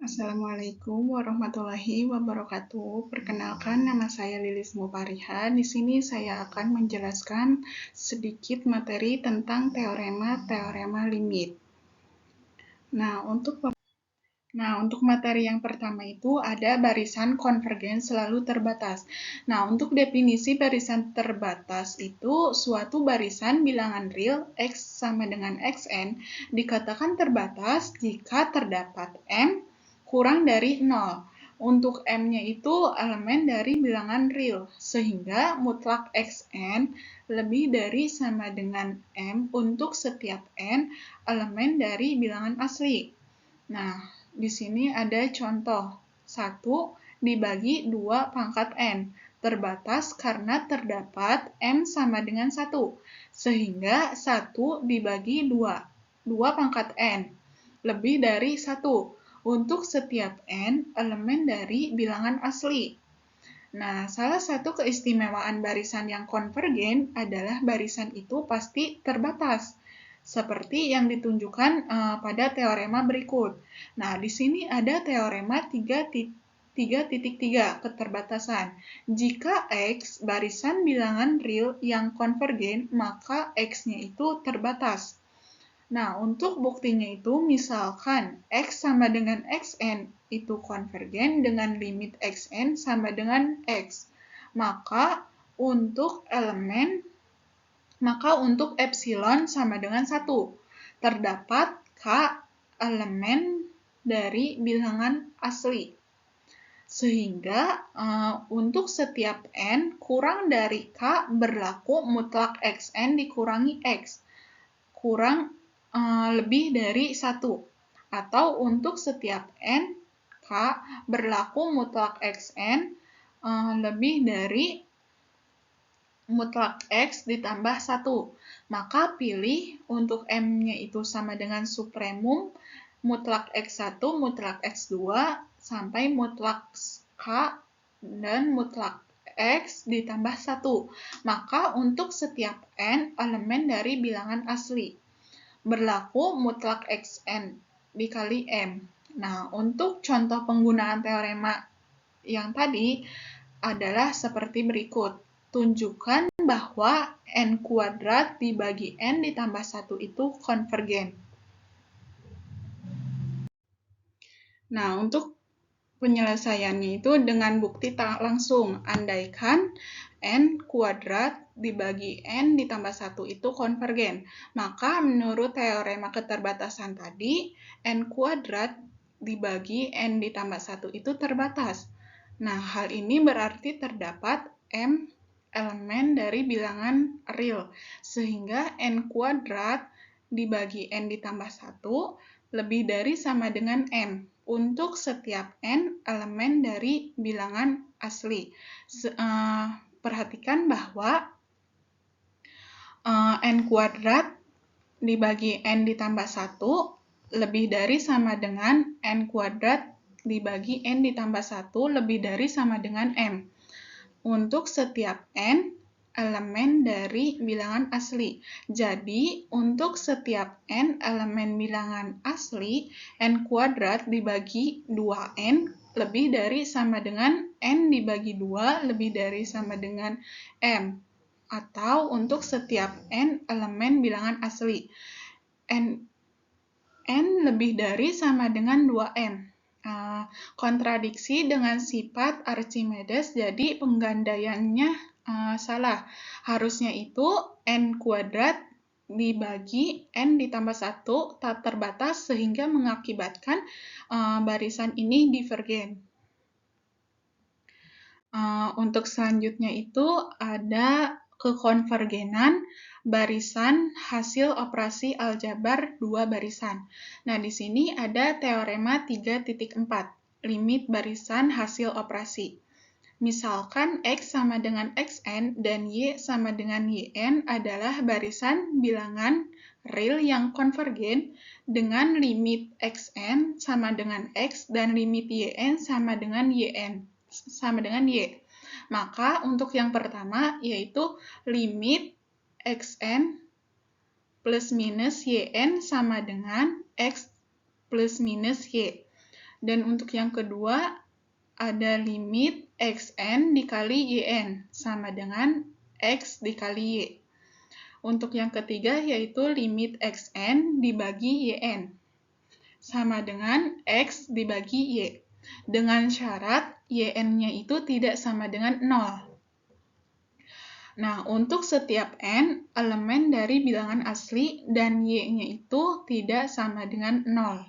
Assalamualaikum warahmatullahi wabarakatuh. Perkenalkan, nama saya Lilis Mupariha. Di sini saya akan menjelaskan sedikit materi tentang teorema limit. Untuk materi yang pertama itu ada barisan konvergen selalu terbatas. Untuk definisi barisan terbatas itu suatu barisan bilangan real X sama dengan Xn dikatakan terbatas jika terdapat M kurang dari 0. Untuk M-nya itu elemen dari bilangan real, sehingga mutlak Xn lebih dari sama dengan M untuk setiap N elemen dari bilangan asli. Di sini ada contoh. 1 dibagi 2 pangkat N. Terbatas karena terdapat M sama dengan 1. Sehingga 1 dibagi 2. 2 pangkat N. Lebih dari 1. Untuk setiap N elemen dari bilangan asli. Salah satu keistimewaan barisan yang konvergen adalah barisan itu pasti terbatas, seperti yang ditunjukkan pada teorema berikut. Di sini ada teorema 3.3 keterbatasan. Jika X barisan bilangan real yang konvergen, maka X-nya itu terbatas. Untuk buktinya itu misalkan X sama dengan Xn itu konvergen dengan limit Xn sama dengan X. Maka untuk epsilon sama dengan 1. Terdapat K elemen dari bilangan asli. Sehingga untuk setiap N kurang dari K berlaku mutlak Xn dikurangi X. Kurang lebih dari 1. Atau untuk setiap N, K berlaku mutlak Xn lebih dari mutlak X ditambah 1. Maka pilih untuk M-nya itu sama dengan supremum mutlak X1, mutlak X2, sampai mutlak K dan mutlak X ditambah 1. Maka untuk setiap N elemen dari bilangan asli. Berlaku mutlak Xn dikali M. Untuk contoh penggunaan teorema yang tadi adalah seperti berikut. Tunjukkan bahwa N kuadrat dibagi N ditambah 1 itu konvergen. Untuk penyelesaiannya itu dengan bukti tak langsung. Andaikan N kuadrat dibagi N ditambah 1 itu konvergen. Maka menurut teorema keterbatasan tadi, N kuadrat dibagi N ditambah 1 itu terbatas. Hal ini berarti terdapat M elemen dari bilangan real, sehingga N kuadrat dibagi N ditambah 1 lebih dari sama dengan M untuk setiap N elemen dari bilangan asli. Perhatikan bahwa N kuadrat dibagi N ditambah 1 lebih dari sama dengan N kuadrat dibagi N ditambah 1 lebih dari sama dengan M. Untuk setiap N elemen dari bilangan asli. Jadi, untuk setiap N elemen bilangan asli, N kuadrat dibagi 2N lebih dari sama dengan N dibagi 2 lebih dari sama dengan M. Atau untuk setiap N elemen bilangan asli. N lebih dari sama dengan 2M. Kontradiksi dengan sifat Archimedes, jadi penggandaiannya salah. Harusnya itu N kuadrat dibagi N ditambah 1 tak terbatas sehingga mengakibatkan barisan ini divergen. Untuk selanjutnya itu ada kekonvergenan barisan hasil operasi aljabar dua barisan. Di sini ada teorema 3.4, limit barisan hasil operasi. Misalkan X sama dengan Xn dan Y sama dengan Yn adalah barisan bilangan real yang konvergen dengan limit Xn sama dengan X dan limit Yn sama dengan Y. Maka untuk yang pertama yaitu limit Xn plus minus Yn sama dengan X plus minus Y. Dan untuk yang kedua, ada limit xn dikali yn sama dengan x dikali y. Untuk yang ketiga yaitu limit xn dibagi yn sama dengan x dibagi y. Dengan syarat yn-nya itu tidak sama dengan 0. Nah, untuk setiap n, elemen dari bilangan asli dan y-nya itu tidak sama dengan 0.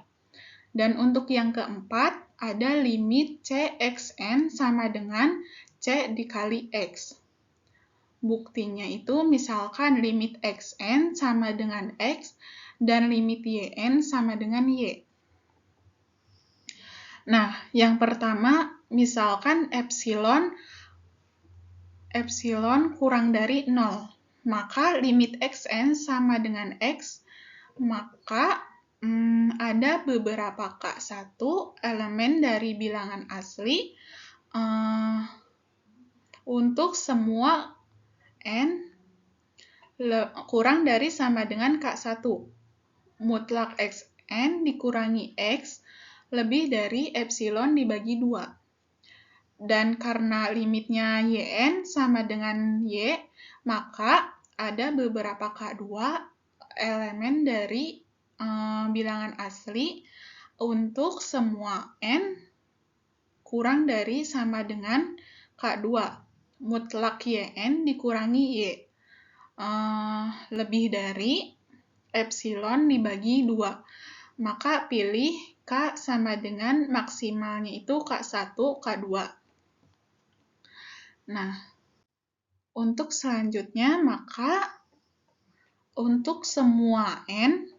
Dan untuk yang keempat, ada limit cxn sama dengan c dikali x. Buktinya itu misalkan limit xn sama dengan x dan limit yn sama dengan y. Nah, yang pertama, misalkan epsilon kurang dari 0, maka limit xn sama dengan x, maka ada beberapa K1 elemen dari bilangan asli untuk semua n kurang dari sama dengan K1. Mutlak xn dikurangi x lebih dari epsilon dibagi 2. Dan karena limitnya yn sama dengan y, maka ada beberapa K2 elemen dari bilangan asli untuk semua n kurang dari sama dengan K2. Mutlak yn dikurangi y lebih dari epsilon dibagi 2. Maka pilih K sama dengan maksimalnya itu K1, K2. Nah, untuk selanjutnya, maka untuk semua n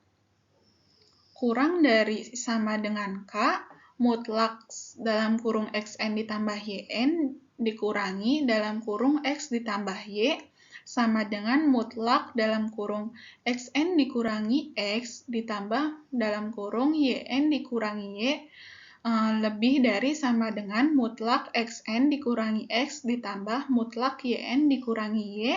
kurang dari sama dengan K, mutlak dalam kurung xn ditambah yn dikurangi dalam kurung x ditambah y sama dengan mutlak dalam kurung xn dikurangi x ditambah dalam kurung yn dikurangi y lebih dari sama dengan mutlak xn dikurangi x ditambah mutlak yn dikurangi y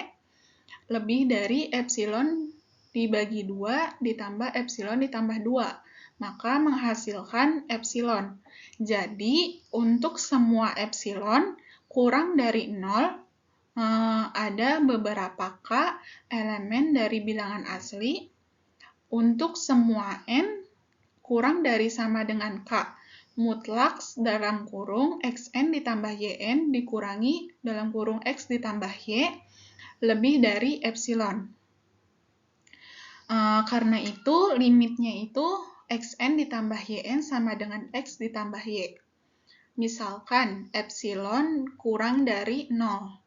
lebih dari epsilon dibagi 2 ditambah epsilon ditambah 2, maka menghasilkan epsilon. Jadi, untuk semua epsilon kurang dari 0, ada beberapa K elemen dari bilangan asli. Untuk semua n kurang dari sama dengan K, mutlak dalam kurung xn ditambah yn dikurangi dalam kurung x ditambah y lebih dari epsilon. Karena itu, limitnya itu xn ditambah yn sama dengan x ditambah y. Misalkan, epsilon kurang dari 0.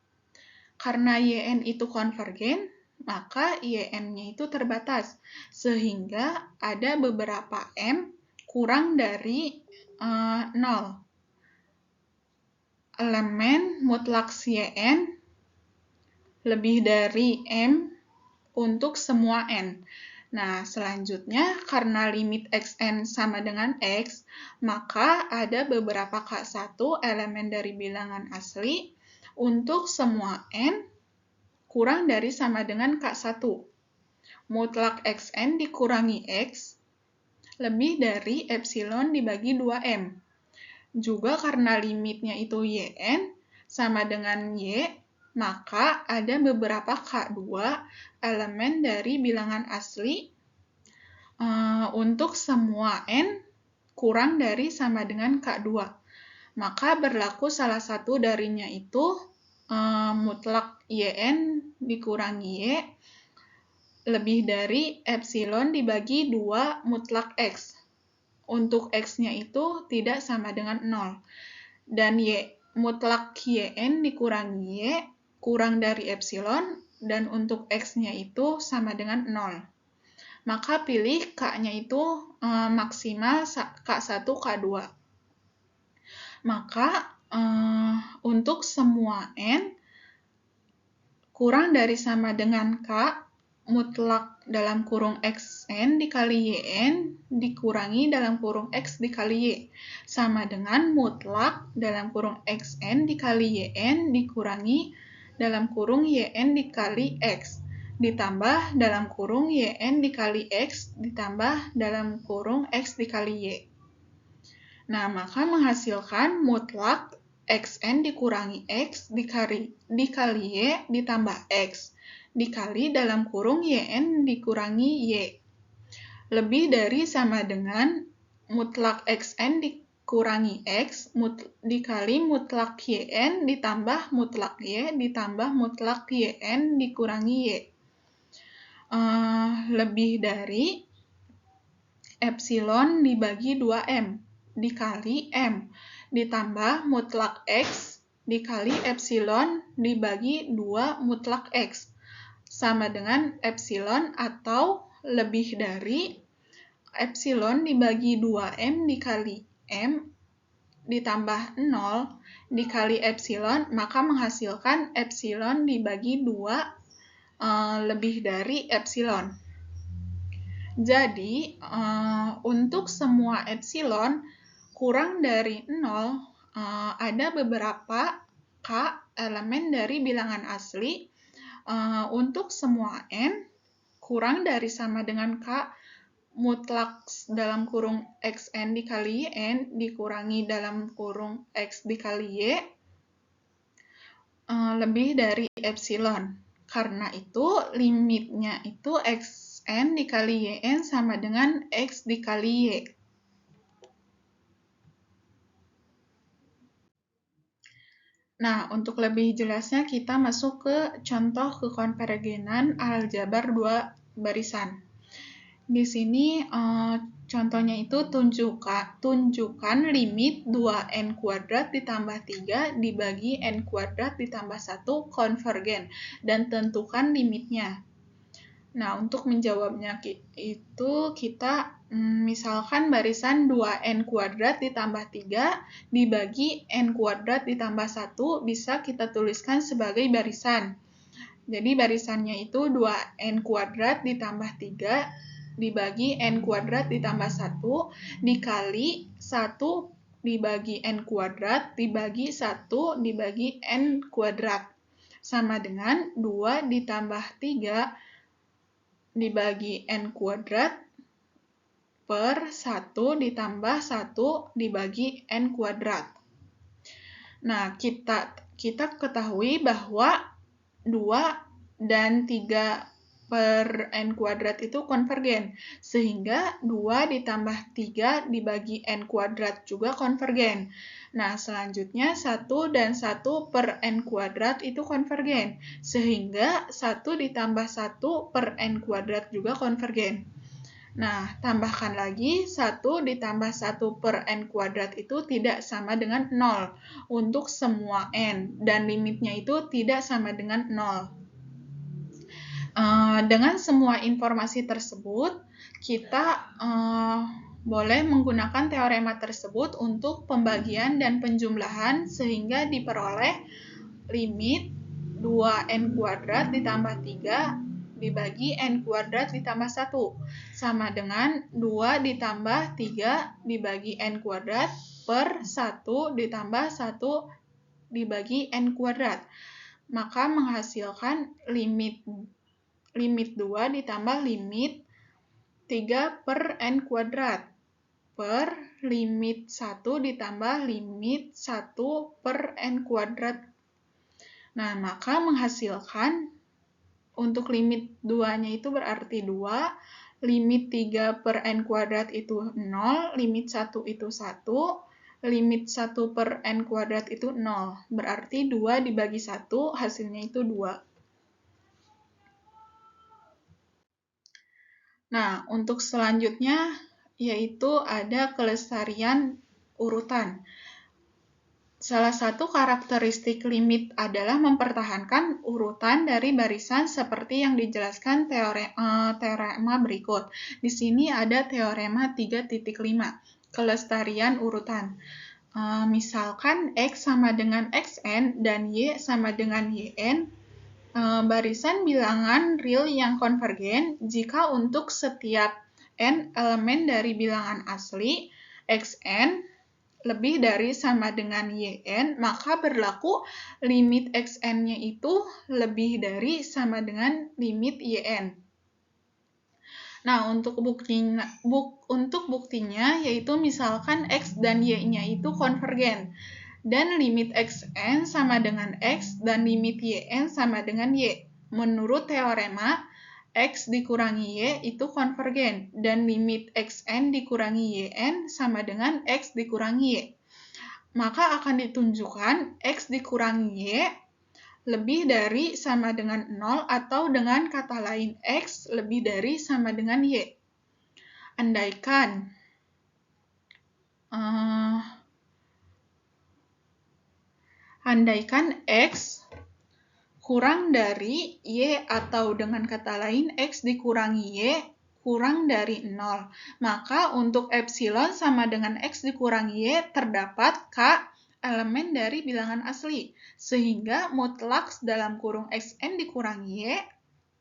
Karena yn itu konvergen, maka yn-nya itu terbatas, sehingga ada beberapa m kurang dari 0. Elemen mutlak yn lebih dari m untuk semua n. Nah, selanjutnya, karena limit xn sama dengan x, maka ada beberapa K1 elemen dari bilangan asli untuk semua n kurang dari sama dengan K1. Mutlak xn dikurangi x lebih dari epsilon dibagi 2m. Juga karena limitnya itu yn sama dengan y, maka ada beberapa K2 elemen dari bilangan asli untuk semua n kurang dari sama dengan K2. Maka berlaku salah satu darinya itu mutlak yn dikurangi y lebih dari epsilon dibagi 2 mutlak x. Untuk x-nya itu tidak sama dengan 0. Dan mutlak yn dikurangi y kurang dari epsilon, dan untuk x-nya itu sama dengan 0. Maka pilih K-nya itu maksimal K1, K2. Maka untuk semua n kurang dari sama dengan K, mutlak dalam kurung xn dikali yn dikurangi dalam kurung x dikali y, sama dengan mutlak dalam kurung xn dikali yn dikurangi dalam kurung yn dikali x, ditambah dalam kurung yn dikali x, ditambah dalam kurung x dikali y. Nah, maka menghasilkan mutlak xn dikurangi x dikali y ditambah x dikali dalam kurung yn dikurangi y. Lebih dari sama dengan mutlak xn dikurangi x dikali mutlak yn ditambah mutlak y ditambah mutlak yn dikurangi y. Lebih dari epsilon dibagi 2m dikali m ditambah mutlak x dikali epsilon dibagi 2 mutlak x sama dengan epsilon atau lebih dari epsilon dibagi 2m dikali m ditambah 0 dikali epsilon, maka menghasilkan epsilon dibagi 2 lebih dari epsilon. Jadi, untuk semua epsilon kurang dari 0, ada beberapa k elemen dari bilangan asli. Untuk semua n kurang dari sama dengan k mutlak dalam kurung xn dikali yn dikurangi dalam kurung x dikali y lebih dari epsilon. Karena itu limitnya itu xn dikali yn sama dengan x dikali y. Nah, untuk lebih jelasnya kita masuk ke contoh kekonvergenan aljabar 2 barisan. Di sini contohnya itu tunjukkan limit 2n kuadrat ditambah 3 dibagi n kuadrat ditambah 1 konvergen dan tentukan limitnya. Nah, untuk menjawabnya itu kita misalkan barisan 2n kuadrat ditambah 3 dibagi n kuadrat ditambah 1 bisa kita tuliskan sebagai barisan. Jadi barisannya itu 2n kuadrat ditambah 3 dibagi n kuadrat ditambah 1 dikali 1 dibagi n kuadrat dibagi 1 dibagi n kuadrat sama dengan 2 ditambah 3 dibagi n kuadrat per 1 ditambah 1 dibagi n kuadrat. Nah, kita ketahui bahwa 2 dan 3 per n kuadrat itu konvergen, sehingga 2 ditambah 3 dibagi n kuadrat juga konvergen. Nah, selanjutnya 1 dan 1 per n kuadrat itu konvergen, sehingga 1 ditambah 1 per n kuadrat juga konvergen. Nah, tambahkan lagi 1 ditambah 1 per n kuadrat itu tidak sama dengan 0 untuk semua n, dan limitnya itu tidak sama dengan 0. Dengan semua informasi tersebut, kita boleh menggunakan teorema tersebut untuk pembagian dan penjumlahan sehingga diperoleh limit 2n kuadrat ditambah 3 dibagi n kuadrat ditambah 1 sama dengan 2 ditambah 3 dibagi n kuadrat per 1 ditambah 1 dibagi n kuadrat. Maka menghasilkan limit 2 ditambah limit 3 per n kuadrat per limit 1 ditambah limit 1 per n kuadrat. Nah, maka menghasilkan untuk limit 2-nya itu berarti 2, limit 3 per n kuadrat itu 0, limit 1 itu 1, limit 1 per n kuadrat itu 0. Berarti 2 dibagi 1, hasilnya itu 2. Nah, untuk selanjutnya yaitu ada kelestarian urutan. Salah satu karakteristik limit adalah mempertahankan urutan dari barisan seperti yang dijelaskan teorema berikut. Di sini ada teorema 3.5, kelestarian urutan. Misalkan X sama dengan Xn dan Y sama dengan Yn, barisan bilangan real yang konvergen jika untuk setiap n elemen dari bilangan asli xn lebih dari sama dengan yn, maka berlaku limit xn-nya itu lebih dari sama dengan limit yn. Nah, untuk buktinya yaitu misalkan X dan Y-nya itu konvergen. Dan limit Xn sama dengan X dan limit Yn sama dengan Y. Menurut teorema, X dikurangi Y itu konvergen, dan limit Xn dikurangi Yn sama dengan X dikurangi Y. Maka akan ditunjukkan X dikurangi Y lebih dari sama dengan 0 atau dengan kata lain X lebih dari sama dengan Y. Andaikan X kurang dari Y atau dengan kata lain X dikurangi Y kurang dari 0. Maka untuk epsilon sama dengan X dikurangi Y terdapat K elemen dari bilangan asli. Sehingga mutlak dalam kurung Xn dikurangi Y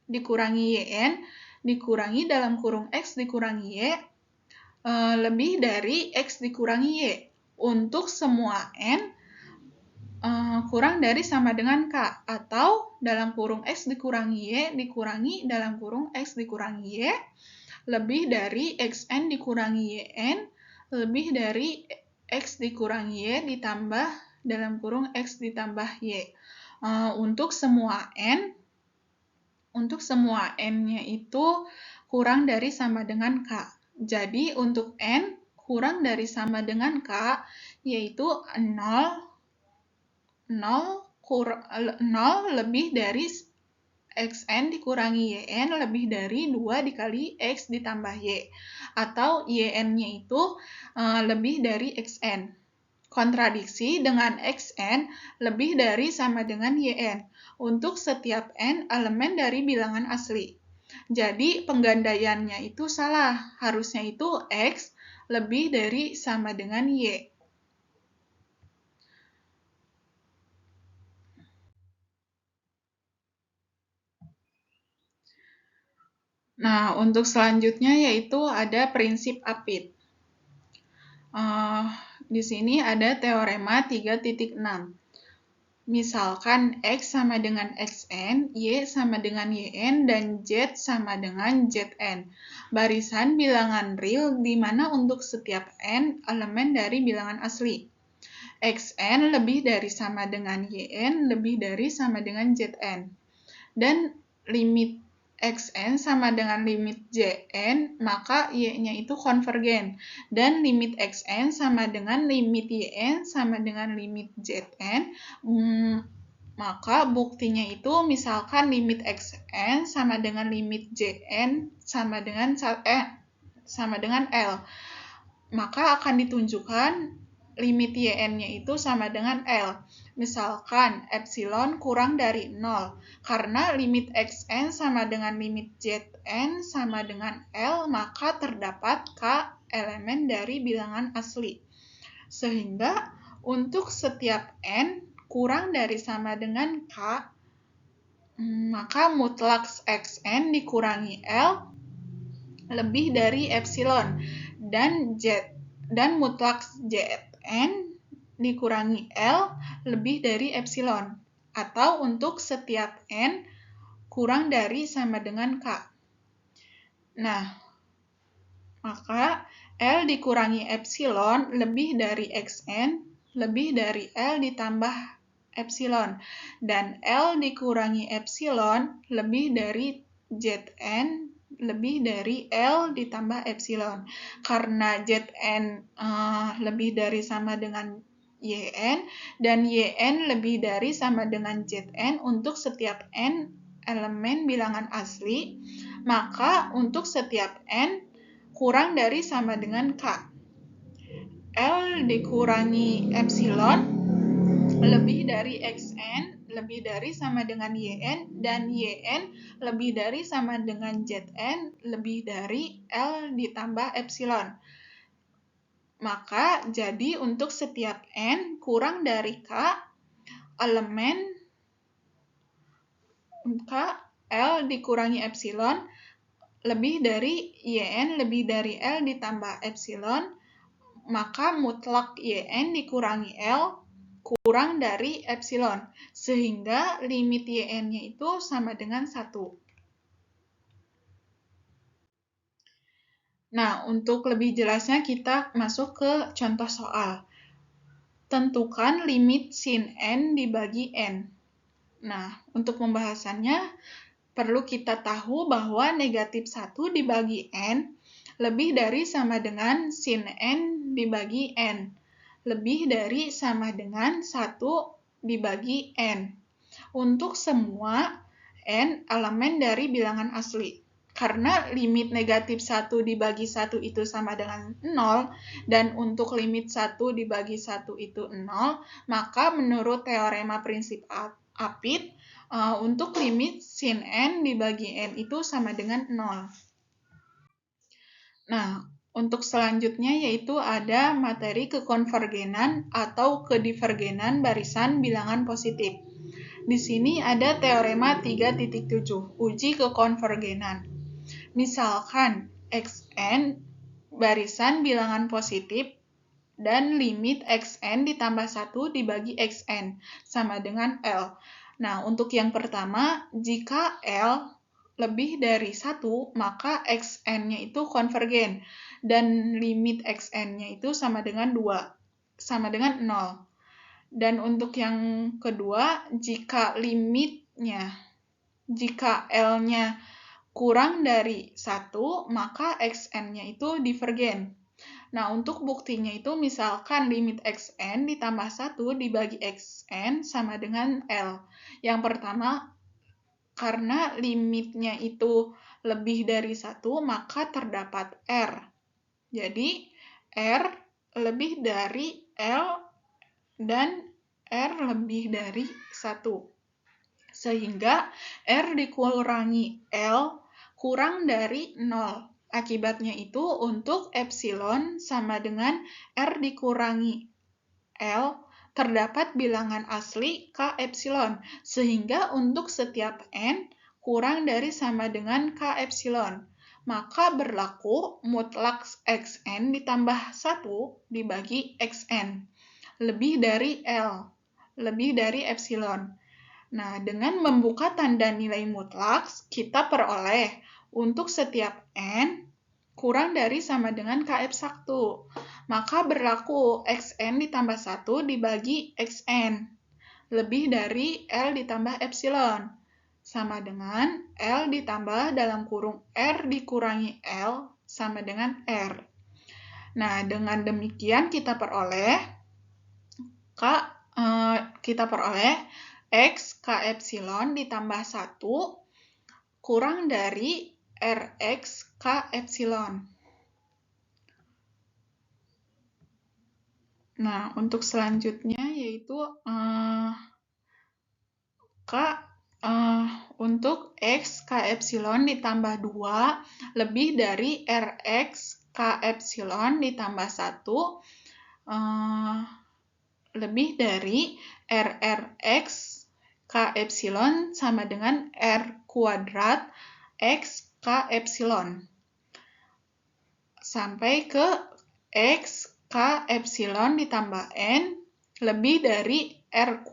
dikurangi Yn dikurangi dalam kurung X dikurangi Y lebih dari X dikurangi Y. Untuk semua N kurang dari sama dengan K, atau dalam kurung X dikurangi Y dikurangi dalam kurung X dikurangi Y lebih dari Xn dikurangi Yn lebih dari X dikurangi Y ditambah dalam kurung X ditambah Y. Untuk semua N-nya itu kurang dari sama dengan K. Jadi untuk N kurang dari sama dengan K yaitu 0 lebih dari Xn dikurangi Yn lebih dari 2 dikali X ditambah Y. Atau Yn-nya itu lebih dari Xn. Kontradiksi dengan Xn lebih dari sama dengan Yn untuk setiap N elemen dari bilangan asli. Jadi penggandaiannya itu salah. Harusnya itu X lebih dari sama dengan Y. Nah, untuk selanjutnya yaitu ada prinsip Apit. Di sini ada teorema 3.6. Misalkan X sama dengan Xn, Y sama dengan Yn, dan Z sama dengan Zn. Barisan bilangan real di mana untuk setiap N elemen dari bilangan asli. Xn lebih dari sama dengan Yn lebih dari sama dengan Zn. Dan limit Xn sama dengan limit Zn, maka Y-nya itu konvergen. Dan limit Xn sama dengan limit Yn sama dengan limit Zn, maka buktinya itu misalkan limit Xn sama dengan limit Zn sama dengan L. Maka akan ditunjukkan limit Yn-nya itu sama dengan L. Misalkan epsilon kurang dari 0, karena limit Xn sama dengan limit Zn sama dengan L, maka terdapat K elemen dari bilangan asli. Sehingga untuk setiap N kurang dari sama dengan K, maka mutlak Xn dikurangi L lebih dari epsilon, dan mutlak Zn dikurangi L lebih dari epsilon, atau untuk setiap N kurang dari sama dengan K. Nah, maka L dikurangi epsilon lebih dari Xn lebih dari L ditambah epsilon, dan L dikurangi epsilon lebih dari Zn lebih dari L ditambah epsilon. Karena Zn lebih dari sama dengan Yn, dan Yn lebih dari sama dengan Zn untuk setiap N elemen bilangan asli, maka untuk setiap N kurang dari sama dengan K. L dikurangi epsilon lebih dari Xn lebih dari sama dengan Yn, dan Yn lebih dari sama dengan Zn lebih dari L ditambah epsilon. Maka jadi untuk setiap N kurang dari K, elemen K L dikurangi epsilon lebih dari Yn lebih dari L ditambah epsilon, maka mutlak Yn dikurangi L kurang dari epsilon, sehingga limit Yn-nya itu sama dengan 1. Nah, untuk lebih jelasnya kita masuk ke contoh soal. Tentukan limit sin n dibagi n. Nah, untuk pembahasannya perlu kita tahu bahwa negatif 1 dibagi n lebih dari sama dengan sin n dibagi n. Lebih dari sama dengan 1 dibagi n. Untuk semua n elemen dari bilangan asli. Karena limit negatif 1 dibagi 1 itu sama dengan 0, dan untuk limit 1 dibagi 1 itu 0, maka menurut teorema prinsip Apit, untuk limit sin n dibagi n itu sama dengan 0. Nah, untuk selanjutnya yaitu ada materi kekonvergenan atau kedivergenan barisan bilangan positif. Di sini ada teorema 3.7, uji kekonvergenan. Misalkan xn barisan bilangan positif dan limit xn ditambah 1 dibagi xn sama dengan L. Nah, untuk yang pertama, jika L lebih dari 1, maka xn-nya itu konvergen, dan limit xn-nya itu sama dengan 2, sama dengan 0. Dan untuk yang kedua, jika L-nya kurang dari 1, maka xn-nya itu divergen. Nah, untuk buktinya itu misalkan limit xn ditambah 1 dibagi xn sama dengan L. Yang pertama, karena limitnya itu lebih dari 1, maka terdapat R. Jadi, R lebih dari L dan R lebih dari 1. Sehingga R dikurangi L kurang dari 0. Akibatnya itu untuk epsilon sama dengan R dikurangi L terdapat bilangan asli K epsilon, sehingga untuk setiap N kurang dari sama dengan K epsilon. Maka berlaku mutlak Xn ditambah 1 dibagi Xn, lebih dari L, lebih dari epsilon. Nah, dengan membuka tanda nilai mutlak, kita peroleh untuk setiap N kurang dari sama dengan Kf1. Maka berlaku Xn ditambah 1 dibagi Xn, lebih dari L ditambah epsilon, sama dengan L ditambah dalam kurung R dikurangi L sama dengan R. Nah, dengan demikian kita peroleh X K epsilon ditambah 1 kurang dari Rx K epsilon. Nah, untuk selanjutnya yaitu untuk X K epsilon ditambah 2 lebih dari Rx K epsilon ditambah 1 lebih dari RRX K epsilon sama dengan R kuadrat X K epsilon. Sampai ke X K epsilon ditambah N lebih dari R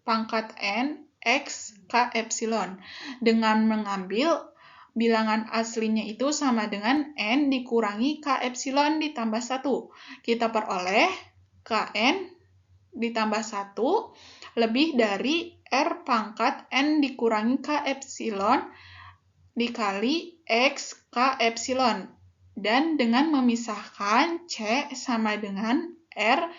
pangkat N X K epsilon. Dengan mengambil bilangan aslinya itu sama dengan N dikurangi K epsilon ditambah 1. Kita peroleh Kn ditambah 1 lebih dari R pangkat N dikurangi K epsilon dikali X K epsilon. Dan dengan memisahkan C sama dengan R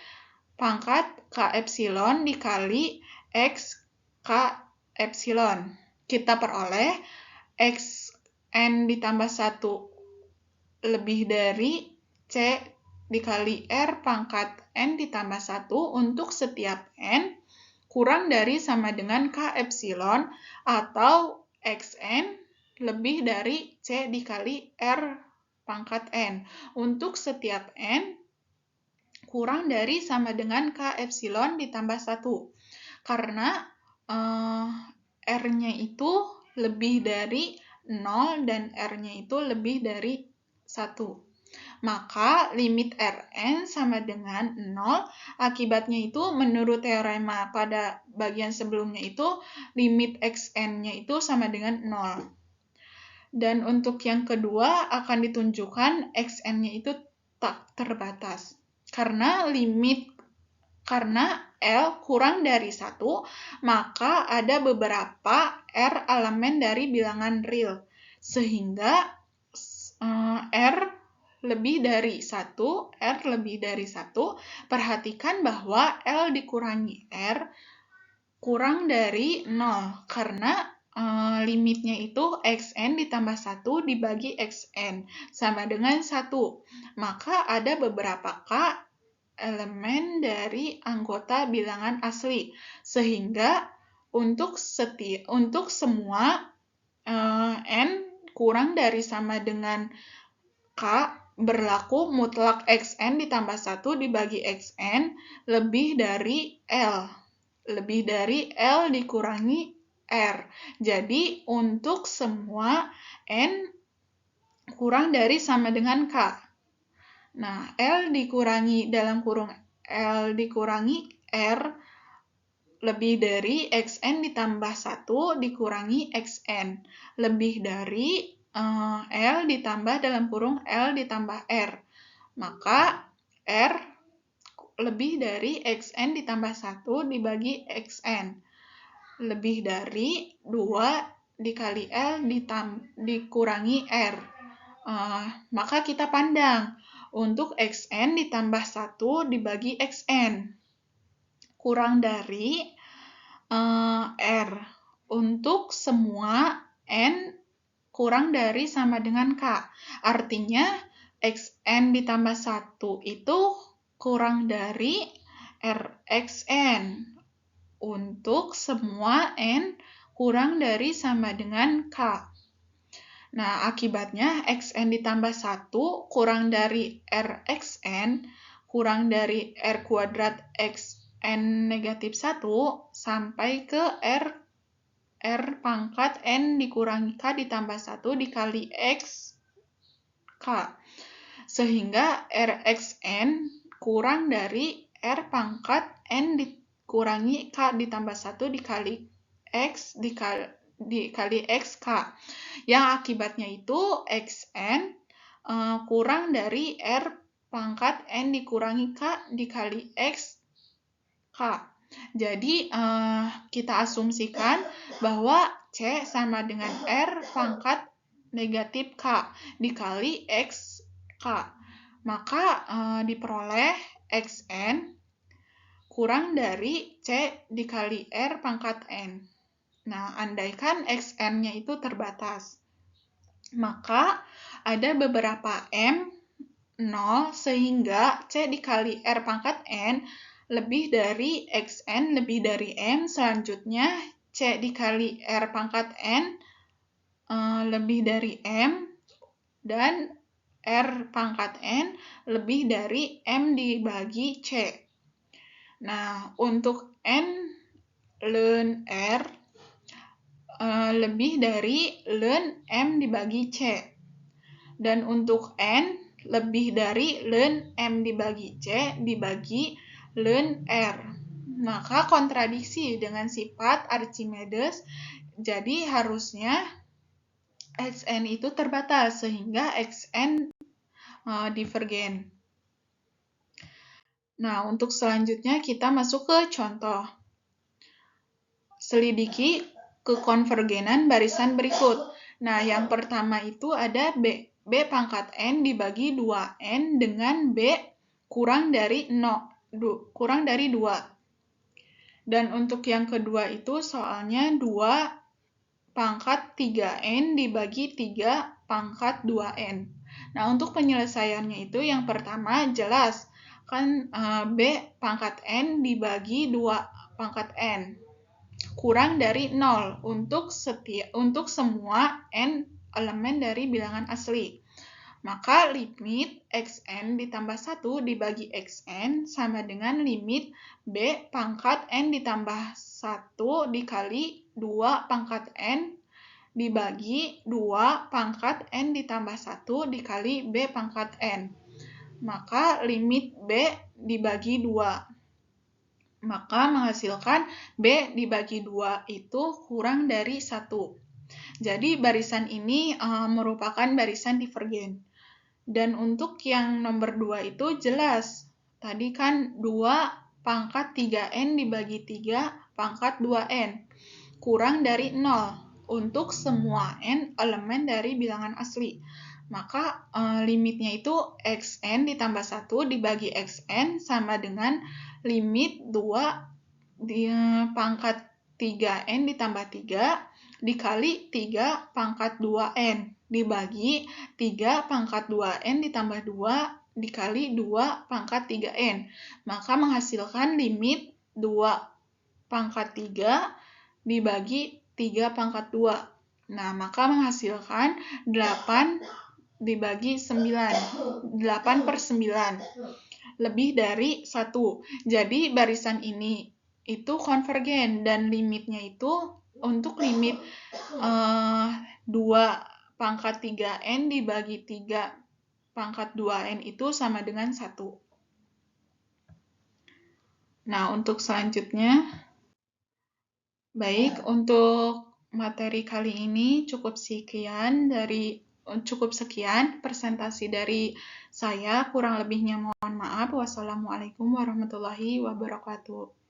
pangkat K epsilon dikali X K epsilon. Kita peroleh Xn ditambah 1 lebih dari C dikali R pangkat N ditambah 1 untuk setiap N kurang dari sama dengan K epsilon atau Xn lebih dari C dikali R pangkat N untuk setiap N kurang dari sama dengan K epsilon ditambah 1. Karena R-nya itu lebih dari 0 dan R-nya itu lebih dari 1. Maka limit Rn sama dengan 0, akibatnya itu menurut teorema pada bagian sebelumnya itu limit Xn-nya itu sama dengan 0. Dan untuk yang kedua akan ditunjukkan xn-nya itu tak terbatas. Karena L kurang dari 1, maka ada beberapa R elemen dari bilangan real. Sehingga R lebih dari 1, R lebih dari 1, perhatikan bahwa L dikurangi R kurang dari 0, karena limitnya itu xn ditambah 1 dibagi xn, sama dengan 1. Maka ada beberapa K elemen dari anggota bilangan asli, sehingga untuk semua n kurang dari sama dengan K berlaku mutlak xn ditambah 1 dibagi xn lebih dari L dikurangi R. Jadi untuk semua n kurang dari sama dengan K. Nah, L dikurangi L dikurangi R lebih dari xn ditambah 1 dikurangi xn lebih dari L ditambah L ditambah R. Maka R lebih dari xn ditambah 1 dibagi xn lebih dari 2 dikali L dikurangi R. Maka kita pandang untuk xn ditambah 1 dibagi xn kurang dari R. Untuk semua n kurang dari sama dengan K. Artinya xn ditambah 1 itu kurang dari Rxn. Untuk semua n kurang dari sama dengan K. Nah, akibatnya xn ditambah 1 kurang dari Rxn kurang dari R kuadrat xn negatif 1 sampai ke R pangkat n dikurangi K ditambah 1 dikali X K. Sehingga Rxn kurang dari R pangkat n dikurangi K ditambah 1 dikali X dikali XK. Yang akibatnya itu xn kurang dari R pangkat n dikurangi K dikali X K. Jadi kita asumsikan bahwa C sama dengan R pangkat negatif K dikali X K. Maka diperoleh xn kurang dari C dikali R pangkat n. Nah, andaikan xn-nya itu terbatas, maka ada beberapa M 0 sehingga C dikali R pangkat N lebih dari xn lebih dari M. Selanjutnya C dikali R pangkat N lebih dari M dan R pangkat N lebih dari M dibagi C. Nah, untuk N ln R lebih dari ln M dibagi C. Dan untuk N lebih dari ln M dibagi C dibagi ln R. Maka kontradiksi dengan sifat Archimedes, jadi harusnya xn itu terbatas sehingga xn divergen. Nah, untuk selanjutnya kita masuk ke contoh. Selidiki kekonvergenan barisan berikut. Nah, yang pertama itu ada B pangkat N dibagi 2N dengan B kurang dari 2. Dan untuk yang kedua itu soalnya 2 pangkat 3N dibagi 3 pangkat 2N. Nah, untuk penyelesaiannya itu yang pertama jelas, kan B pangkat N dibagi 2 pangkat N. Kurang dari 0 untuk semua n elemen dari bilangan asli. Maka limit xn ditambah 1 dibagi xn sama dengan limit B pangkat n ditambah 1 dikali 2 pangkat n dibagi 2 pangkat n ditambah 1 dikali B pangkat n. Maka limit B dibagi 2. Maka menghasilkan B dibagi 2 itu kurang dari 1. Jadi barisan ini merupakan barisan divergen. Dan untuk yang nomor 2 itu jelas. Tadi kan 2 pangkat 3N dibagi 3 pangkat 2N. Kurang dari 0 untuk semua N elemen dari bilangan asli. Maka limitnya itu Xn ditambah 1 dibagi Xn sama dengan limit 2 pangkat 3N ditambah 3 dikali 3 pangkat 2N dibagi 3 pangkat 2N ditambah 2 dikali 2 pangkat 3N. Maka menghasilkan limit 2 pangkat 3 dibagi 3 pangkat 2. Nah, maka menghasilkan 8 dibagi 9. 8 per 9. Lebih dari 1. Jadi barisan ini itu konvergen dan limitnya itu untuk limit 2 pangkat 3N dibagi 3 pangkat 2N itu sama dengan 1. Nah, untuk selanjutnya, baik, untuk materi kali ini cukup sekian presentasi dari saya. Kurang lebihnya mohon maaf. Wassalamualaikum warahmatullahi wabarakatuh.